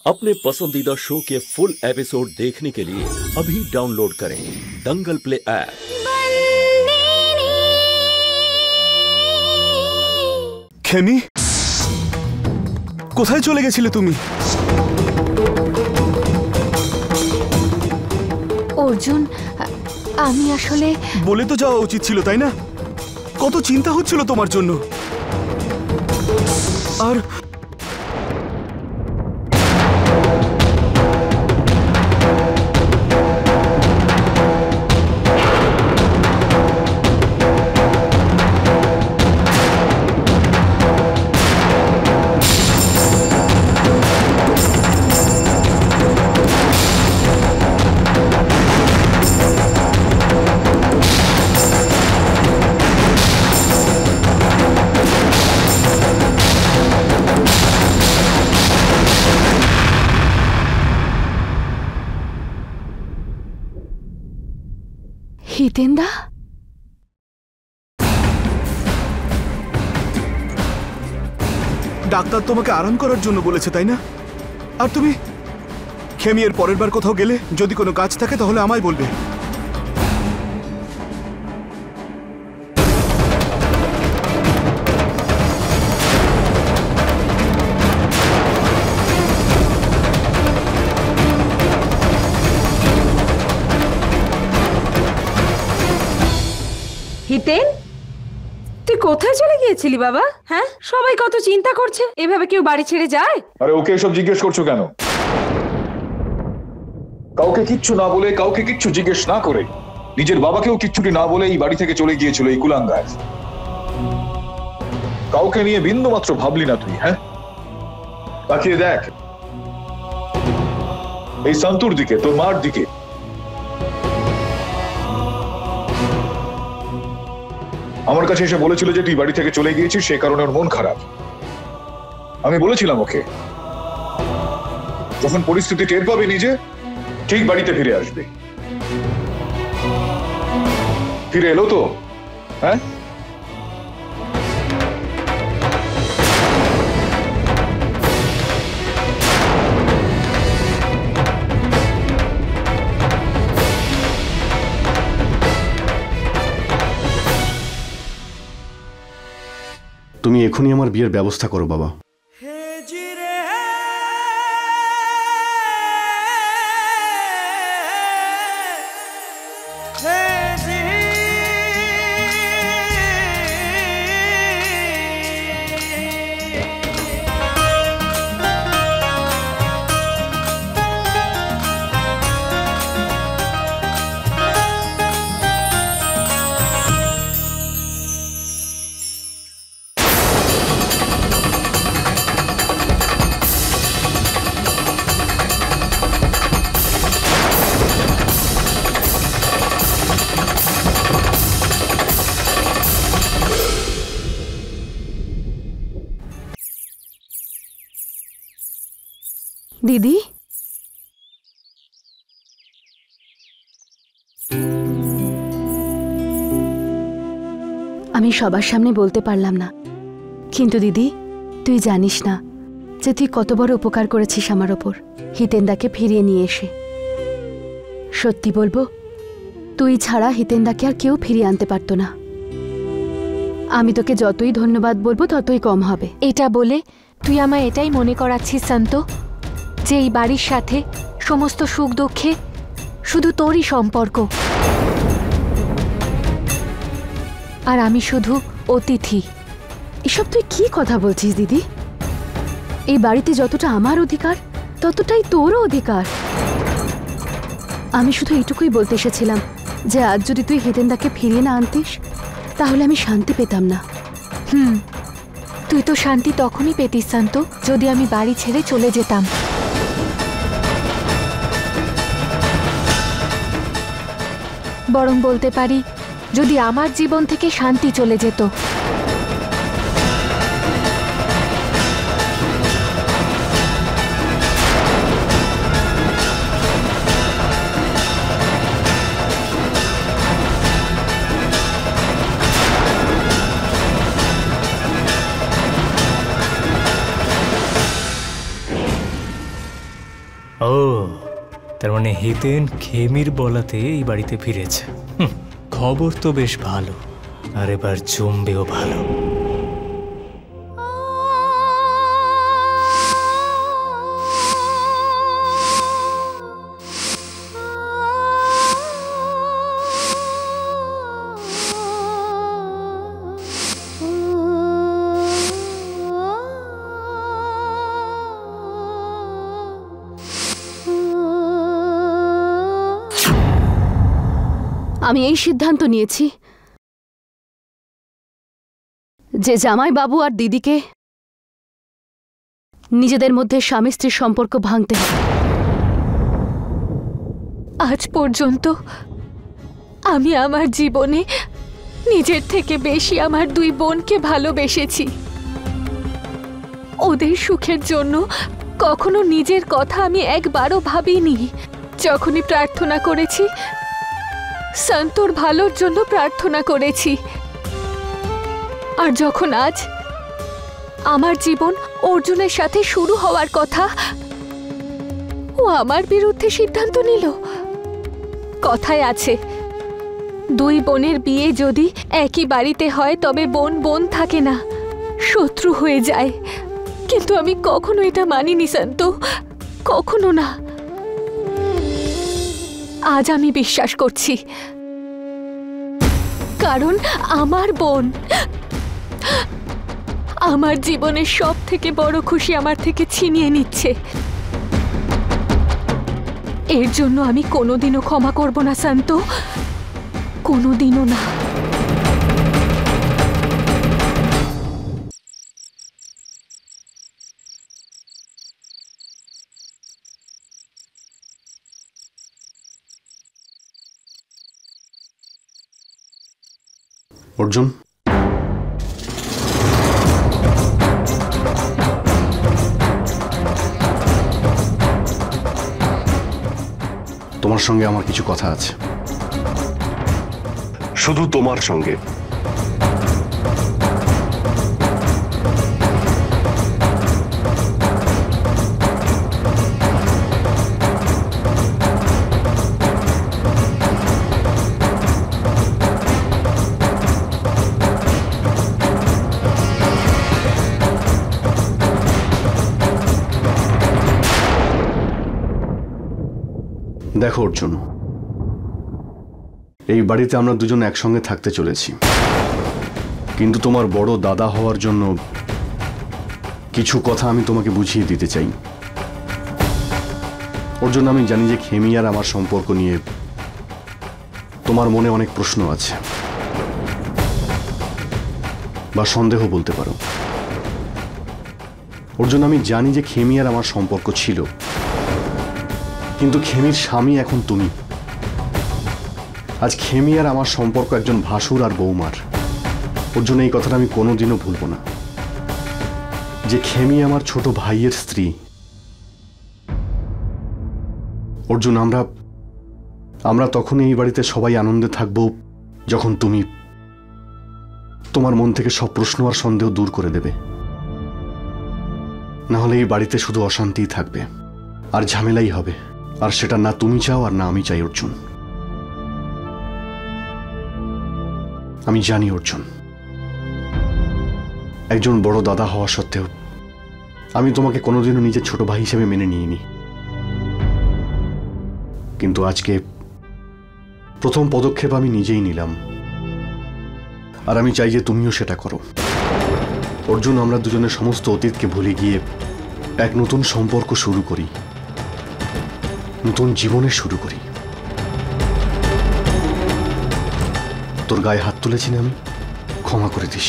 अपने पसंदीदा शो के फुल एपिसोड देखने के लिए अभी डाउनलोड करें दंगल प्ले ऐप। খেমি, কোথায় চলে গেছিলে তুমি? অর্জুন, আমি আসলে বলে তো যাওয়া উচিত ছিল, তাই না? কত চিন্তা হচ্ছিল তোমার জন্য। আর হিতেন্দা, ডাক্তার তোমাকে আরাম করার জন্য বলেছে, তাই না? আর তুমি খেমি, এর পরের বার কোথাও গেলে যদি কোনো কাজ থাকে তাহলে আমায় বলবে। হিতেন, তুই কোথায় চলে গিয়েছিলি বাবা? হ্যাঁ, সবাই কত চিন্তা করছে। এভাবে কেউ বাড়ি ছেড়ে যায়? আরে ওকে এসব জিজ্ঞেস করছো কেন? কাউকে কিচ্ছু না বলে, কাউকে কিচ্ছু জিজ্ঞেস না করে, নিজের বাবাকেও কিচ্ছুটি না বলে এই বাড়ি থেকে চলে গিয়েছিল এই কুলাঙ্গার। কাউকে নিয়ে বিন্দু মাত্র ভাবলি না তুই। হ্যাঁ, তাকিয়ে দেখ এই সন্তুর দিকে, তোর মার দিকে। আমার কাছে এসে বলেছিল যে তুই বাড়ি থেকে চলে গিয়েছিস, সে কারণে ওর মন খারাপ। আমি বলেছিলাম ওকে যখন পরিস্থিতি টের পাবে নিজে, ঠিক বাড়িতে ফিরে আসবে। ফিরে এলো তো? হ্যাঁ, তুমি এখনই আমার বিয়ের ব্যবস্থা করো বাবা। দিদি, আমি সবার সামনে বলতে পারলাম না, কিন্তু দিদি তুই জানিস না যে তুই কত বড় উপকার করেছিস আমার ওপর, হিতেন্দাকে ফিরিয়ে নিয়ে এসে। সত্যি বলবো, তুই ছাড়া হিতেন্দাকে আর কেউ ফিরিয়ে আনতে পারতো না। আমি তোকে যতই ধন্যবাদ বলবো ততই কম হবে। এটা বলে তুই আমায় এটাই মনে করাচ্ছিস শান্ত, যে এই বাড়ির সাথে সমস্ত সুখ দুঃখে শুধু তোরই সম্পর্ক, আর আমি শুধু অতিথি। এসব তুই কি কথা বলছিস দিদি? এই বাড়িতে যতটা আমার অধিকার ততটাই তোরও অধিকার। আমি শুধু এইটুকুই বলতে এসেছিলাম যে আজ যদি তুই হিতেন্দাকে ফিরিয়ে না আনতিস তাহলে আমি শান্তি পেতাম না। তুই তো শান্তি তখনই পেতিস শান্ত, যদি আমি বাড়ি ছেড়ে চলে যেতাম। বরং বলতে পারি, যদি আমার জীবন থেকে শান্তি চলে যেত। ও, তার মানে হিতেন খেমির বলাতে এই বাড়িতে ফিরেছে। খবর তো বেশ ভালো, আর এবার জমবেও ভালো। আমি এই সিদ্ধান্ত নিয়েছি যে জামাই বাবু আর দিদিকে নিজেদের মধ্যে স্বামী স্ত্রীর সম্পর্ক ভাঙতে হবে। আজ পর্যন্ত আমি আমার জীবনে নিজের থেকে বেশি আমার দুই বোনকে ভালোবেসেছি। ওদের সুখের জন্য কখনো নিজের কথা আমি একবারও ভাবিনি। যখনই প্রার্থনা করেছি, সন্তোর ভালোর জন্য প্রার্থনা করেছি। আর যখন আজ আমার জীবন অর্জুনের সাথে শুরু হওয়ার কথা, ও আমার বিরুদ্ধে সিদ্ধান্ত নিল। কথায় আছে, দুই বোনের বিয়ে যদি একই বাড়িতে হয় তবে বোন বোন থাকে না, শত্রু হয়ে যায়। কিন্তু আমি কখনো এটা মানিনি সন্ত, কখনো না। আজ আমি বিশ্বাস করছি, কারণ আমার বোন আমার জীবনের সব থেকে বড় খুশি আমার থেকে ছিনিয়ে নিচ্ছে। এর জন্য আমি কোনোদিনও ক্ষমা করব না সন্ত, কোনোদিনও না। অর্জুন, তোমার সঙ্গে আমার কিছু কথা আছে। শুধু তোমার সঙ্গে? দেখো অর্জুন, এই বাড়িতে আমরা দুজন একসঙ্গে থাকতে চলেছি, কিন্তু তোমার বড় দাদা হওয়ার জন্য কিছু কথা আমি তোমাকে বুঝিয়ে দিতে চাই। অর্জুন, আমি জানি যে খেমি আর আমার সম্পর্ক নিয়ে তোমার মনে অনেক প্রশ্ন আছে, বা সন্দেহ বলতে পারো। অর্জুন, আমি জানি যে খেমি আর আমার সম্পর্ক ছিল, কিন্তু খেমির স্বামী এখন তুমি। আজ খেমি আর আমার সম্পর্ক একজন ভাসুর আর বৌমার। অর্জুন, এই কথাটা আমি কোনোদিনও ভুলব না যে খেমি আমার ছোট ভাইয়ের স্ত্রী। অর্জুন, আমরা তখনই এই বাড়িতে সবাই আনন্দে থাকবো যখন তুমি তোমার মন থেকে সব প্রশ্ন আর সন্দেহ দূর করে দেবে। না হলে এই বাড়িতে শুধু অশান্তিই থাকবে আর ঝামেলাই হবে, আর সেটা না তুমি চাও আর না আমি চাই। অর্জুন, আমি জানি অর্জুন, একজন বড় দাদা হওয়া সত্ত্বেও আমি তোমাকে কোনোদিনও নিজের ছোট ভাই হিসেবে মেনে নিইনি, কিন্তু আজকে প্রথম পদক্ষেপ আমি নিজেই নিলাম, আর আমি চাই যে তুমিও সেটা করো। অর্জুন, আমরা দুজনের সমস্ত অতীতকে ভুলে গিয়ে এক নতুন সম্পর্ক শুরু করি, নতুন জীবনের শুরু করি। তোর গায়ে হাত তুলেছি না আমি, ক্ষমা করে দিস।